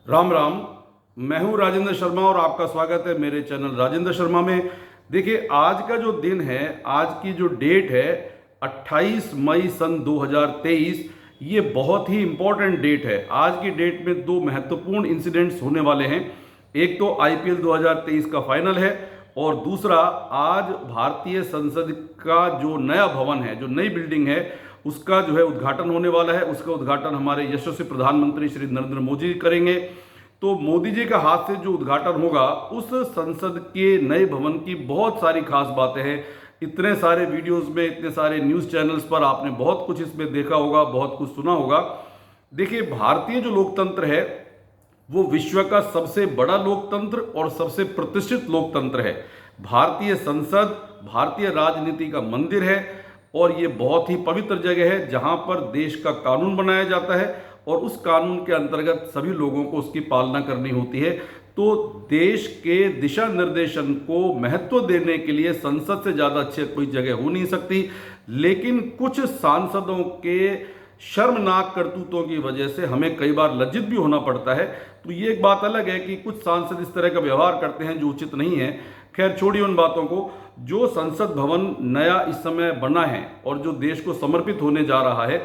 राम राम। मैं हूं राजेंद्र शर्मा और आपका स्वागत है मेरे चैनल राजेंद्र शर्मा में। देखिए, आज का जो दिन है, आज की जो डेट है 28 मई सन 2023, ये बहुत ही इंपॉर्टेंट डेट है। आज की डेट में दो महत्वपूर्ण इंसिडेंट्स होने वाले हैं। एक तो आईपीएल 2023 का फाइनल है और दूसरा आज भारतीय संसद का जो नया भवन है, जो नई बिल्डिंग है, उसका जो है उद्घाटन होने वाला है। उसका उद्घाटन हमारे यशस्वी प्रधानमंत्री श्री नरेंद्र मोदी करेंगे। तो मोदी जी का हाथ से जो उद्घाटन होगा, उस संसद के नए भवन की बहुत सारी खास बातें हैं। इतने सारे वीडियोस में, इतने सारे न्यूज़ चैनल्स पर आपने बहुत कुछ इसमें देखा होगा, बहुत कुछ सुना होगा। देखिए, भारतीय जो लोकतंत्र है वो विश्व का सबसे बड़ा लोकतंत्र और सबसे प्रतिष्ठित लोकतंत्र है। भारतीय संसद भारतीय राजनीति का मंदिर है और ये बहुत ही पवित्र जगह है जहां पर देश का कानून बनाया जाता है और उस कानून के अंतर्गत सभी लोगों को उसकी पालना करनी होती है। तो देश के दिशा निर्देशन को महत्व देने के लिए संसद से ज़्यादा अच्छी कोई जगह हो नहीं सकती। लेकिन कुछ सांसदों के शर्मनाक करतूतों की वजह से हमें कई बार लज्जित भी होना पड़ता है। तो ये एक बात अलग है कि कुछ सांसद इस तरह का व्यवहार करते हैं जो उचित नहीं है। खैर, छोड़िए उन बातों को। जो संसद भवन नया इस समय बना है और जो देश को समर्पित होने जा रहा है,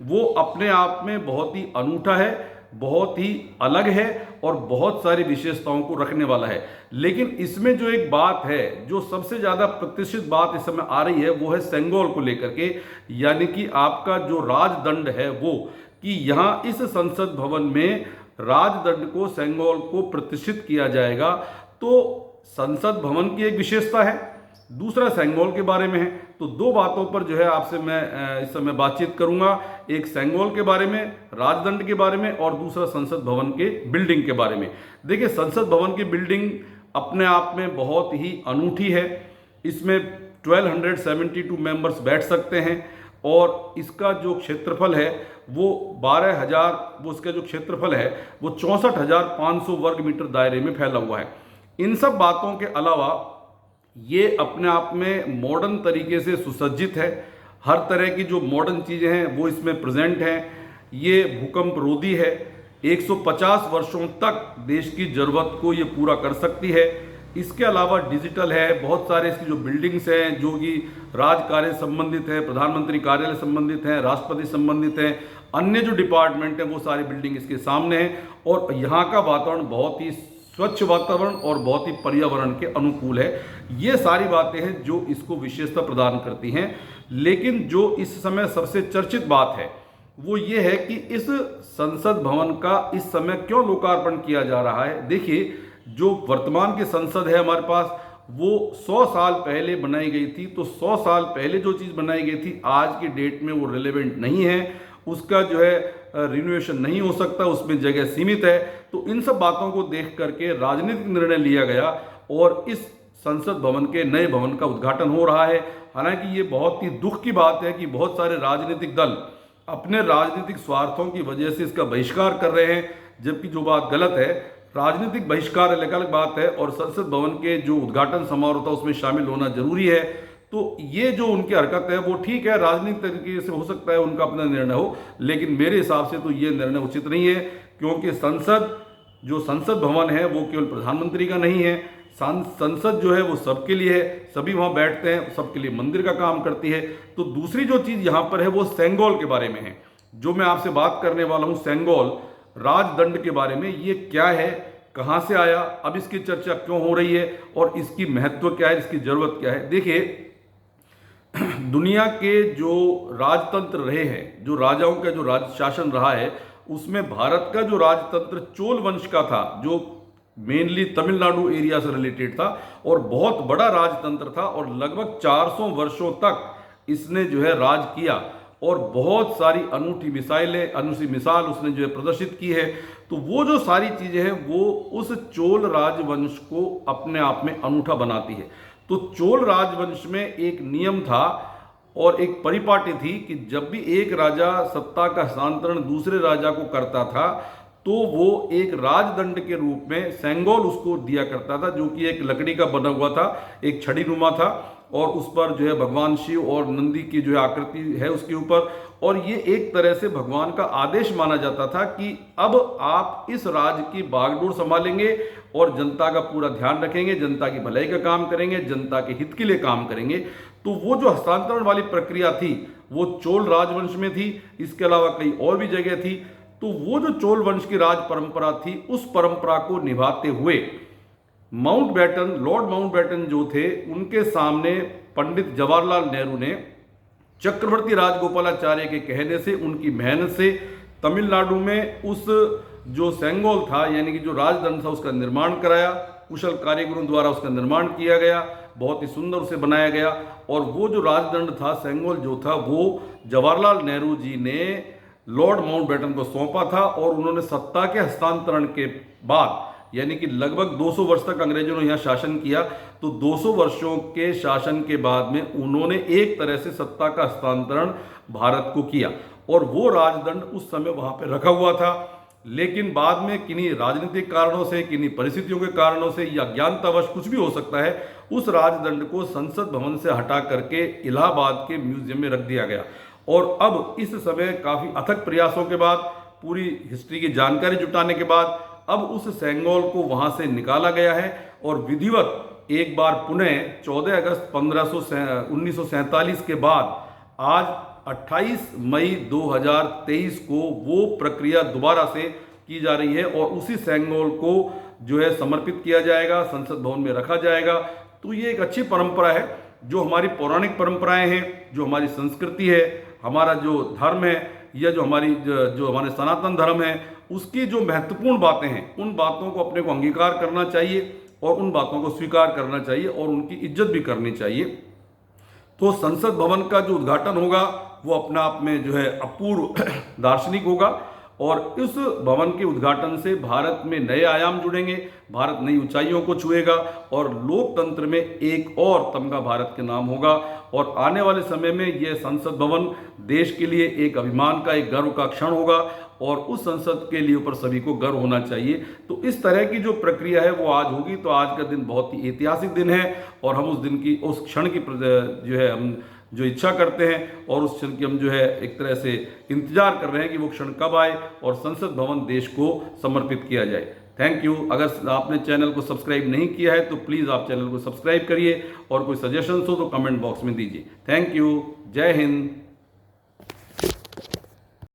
वो अपने आप में बहुत ही अनूठा है, बहुत ही अलग है और बहुत सारी विशेषताओं को रखने वाला है। लेकिन इसमें जो एक बात है, जो सबसे ज़्यादा प्रतिष्ठित बात इस समय आ रही है, वो है सेंगोल को लेकर के। यानी कि आपका जो राजदंड है वो, कि यहाँ इस संसद भवन में राजदंड को, सेंगोल को प्रतिष्ठित किया जाएगा। तो संसद भवन की एक विशेषता है, दूसरा सेंगोल के बारे में है। तो दो बातों पर जो है आपसे मैं इस समय बातचीत करूंगा। एक सेंगोल के बारे में, राजदंड के बारे में, और दूसरा संसद भवन के बिल्डिंग के बारे में। देखिए, संसद भवन की बिल्डिंग अपने आप में बहुत ही अनूठी है। इसमें 1272 मेंबर्स बैठ सकते हैं और इसका जो क्षेत्रफल है वो 12,000, वो इसका जो क्षेत्रफल है वो 64,500 वर्ग मीटर दायरे में फैला हुआ है। इन सब बातों के अलावा ये अपने आप में मॉडर्न तरीके से सुसज्जित है। हर तरह की जो मॉडर्न चीज़ें हैं वो इसमें प्रेजेंट हैं। ये भूकंप रोधी है, 150 वर्षों तक देश की ज़रूरत को ये पूरा कर सकती है। इसके अलावा डिजिटल है, बहुत सारे इसकी जो बिल्डिंग्स हैं जो कि राज कार्य संबंधित है, प्रधानमंत्री कार्यालय संबंधित हैं, राष्ट्रपति संबंधित हैं, अन्य जो डिपार्टमेंट हैं वो सारी बिल्डिंग इसके सामने हैं। और यहाँ का वातावरण बहुत ही स्वच्छ वातावरण और बहुत ही पर्यावरण के अनुकूल है। ये सारी बातें हैं जो इसको विशेषता प्रदान करती हैं। लेकिन जो इस समय सबसे चर्चित बात है वो ये है कि इस संसद भवन का इस समय क्यों लोकार्पण किया जा रहा है। देखिए, जो वर्तमान की संसद है हमारे पास, वो 100 साल पहले बनाई गई थी। तो 100 साल पहले जो चीज़ बनाई गई थी आज की डेट में वो रिलेवेंट नहीं है, उसका जो है रिनोवेशन नहीं हो सकता, उसमें जगह सीमित है। तो इन सब बातों को देख करके राजनीतिक निर्णय लिया गया और इस संसद भवन के नए भवन का उद्घाटन हो रहा है। हालांकि ये बहुत ही दुख की बात है कि बहुत सारे राजनीतिक दल अपने राजनीतिक स्वार्थों की वजह से इसका बहिष्कार कर रहे हैं, जबकि जो बात गलत है। राजनीतिक बहिष्कार अलग अलग बात है और संसद भवन के जो उद्घाटन समारोह था उसमें शामिल होना जरूरी है। तो ये जो उनकी हरकत है वो ठीक है, राजनीतिक तरीके से हो सकता है, उनका अपना निर्णय हो, लेकिन मेरे हिसाब से तो ये निर्णय उचित नहीं है। क्योंकि जो संसद भवन है वो केवल प्रधानमंत्री का नहीं है। संसद जो है वो सबके लिए है, सभी वहाँ बैठते हैं, सबके लिए मंदिर का काम करती है। तो दूसरी जो चीज़ यहाँ पर है वो सेंगोल के बारे में है, जो मैं आपसे बात करने वाला हूँ। सेंगोल राजदंड के बारे में, ये क्या है, कहाँ से आया, अब इसकी चर्चा क्यों हो रही है और इसकी महत्व क्या है, इसकी ज़रूरत क्या है। देखिए, दुनिया के जो राजतंत्र रहे हैं, जो राजाओं का जो राज शासन रहा है, उसमें भारत का जो राजतंत्र चोल वंश का था, जो मेनली तमिलनाडु एरिया से रिलेटेड था और बहुत बड़ा राजतंत्र था और लगभग 400 वर्षों तक इसने जो है राज किया और बहुत सारी अनूठी मिसाल उसने जो है प्रदर्शित की है। तो वो जो सारी चीज़ें हैं वो उस चोल राजवंश को अपने आप में अनूठा बनाती है। तो चोल राजवंश में एक नियम था और एक परिपाटी थी कि जब भी एक राजा सत्ता का हस्तांतरण दूसरे राजा को करता था तो वो एक राजदंड के रूप में सेंगोल उसको दिया करता था, जो कि एक लकड़ी का बना हुआ था, एक छड़ी नुमा था और उस पर जो है भगवान शिव और नंदी की जो है आकृति है उसके ऊपर, और ये एक तरह से भगवान का आदेश माना जाता था कि अब आप इस राज्य की बागडोर संभालेंगे और जनता का पूरा ध्यान रखेंगे, जनता की भलाई का काम करेंगे, जनता के हित के लिए काम करेंगे। तो वो जो हस्तांतरण वाली प्रक्रिया थी वो चोल राजवंश में थी, इसके अलावा कई और भी जगह थी। तो वो जो चोल वंश की राज परंपरा थी, उस परंपरा को निभाते हुए माउंटबेटन, लॉर्ड माउंटबेटन जो थे, उनके सामने पंडित जवाहरलाल नेहरू ने चक्रवर्ती राजगोपालाचार्य के कहने से, उनकी मेहनत से तमिलनाडु में उस जो सेंगोल था यानी कि जो राजदंड था उसका निर्माण कराया। कुशल कारीगरों द्वारा उसका निर्माण किया गया, बहुत ही सुंदर उसे बनाया गया। और वो जो राजदंड था, सेंगोल जो था, वो जवाहरलाल नेहरू जी ने लॉर्ड माउंटबेटन को सौंपा था। और उन्होंने सत्ता के हस्तांतरण के बाद, यानी कि लगभग 200 वर्ष तक अंग्रेजों ने यहाँ शासन किया, तो 200 वर्षों के शासन के बाद में उन्होंने एक तरह से सत्ता का हस्तांतरण भारत को किया। और वो राजदंड उस समय वहाँ पे रखा हुआ था। लेकिन बाद में किन्हीं राजनीतिक कारणों से, किन्हीं परिस्थितियों के कारणों से या ज्ञानतावश, कुछ भी हो सकता है, उस राजदंड को संसद भवन से हटा करके इलाहाबाद के म्यूजियम में रख दिया गया। और अब इस समय काफ़ी अथक प्रयासों के बाद, पूरी हिस्ट्री की जानकारी जुटाने के बाद, अब उस सेंगोल को वहाँ से निकाला गया है और विधिवत एक बार पुनः 14 अगस्त 1947 के बाद आज 28 मई 2023 को वो प्रक्रिया दोबारा से की जा रही है और उसी सेंगोल को जो है समर्पित किया जाएगा, संसद भवन में रखा जाएगा। तो ये एक अच्छी परंपरा है, जो हमारी पौराणिक परंपराएं हैं, जो हमारी संस्कृति है, हमारा जो धर्म है, या जो हमारे सनातन धर्म है, उसकी जो महत्वपूर्ण बातें हैं, उन बातों को अपने को अंगीकार करना चाहिए और उन बातों को स्वीकार करना चाहिए और उनकी इज्जत भी करनी चाहिए। तो संसद भवन का जो उद्घाटन होगा वो अपने आप में जो है अपूर्व दार्शनिक होगा और इस भवन के उद्घाटन से भारत में नए आयाम जुड़ेंगे, भारत नई ऊंचाइयों को छुएगा और लोकतंत्र में एक और तमगा भारत के नाम होगा। और आने वाले समय में यह संसद भवन देश के लिए एक अभिमान का, एक गर्व का क्षण होगा और उस संसद के लिए ऊपर सभी को गर्व होना चाहिए। तो इस तरह की जो प्रक्रिया है वो आज होगी। तो आज का दिन बहुत ही ऐतिहासिक दिन है और हम उस दिन की, उस क्षण की जो है हम जो इच्छा करते हैं और उस क्षण की हम जो है एक तरह से इंतजार कर रहे हैं कि वो क्षण कब आए और संसद भवन देश को समर्पित किया जाए। Thank you. अगर आपने चैनल को सब्सक्राइब नहीं किया है तो प्लीज़ आप चैनल को सब्सक्राइब करिए और कोई सजेशंस हो तो कमेंट बॉक्स में दीजिए। Thank you. जय हिंद।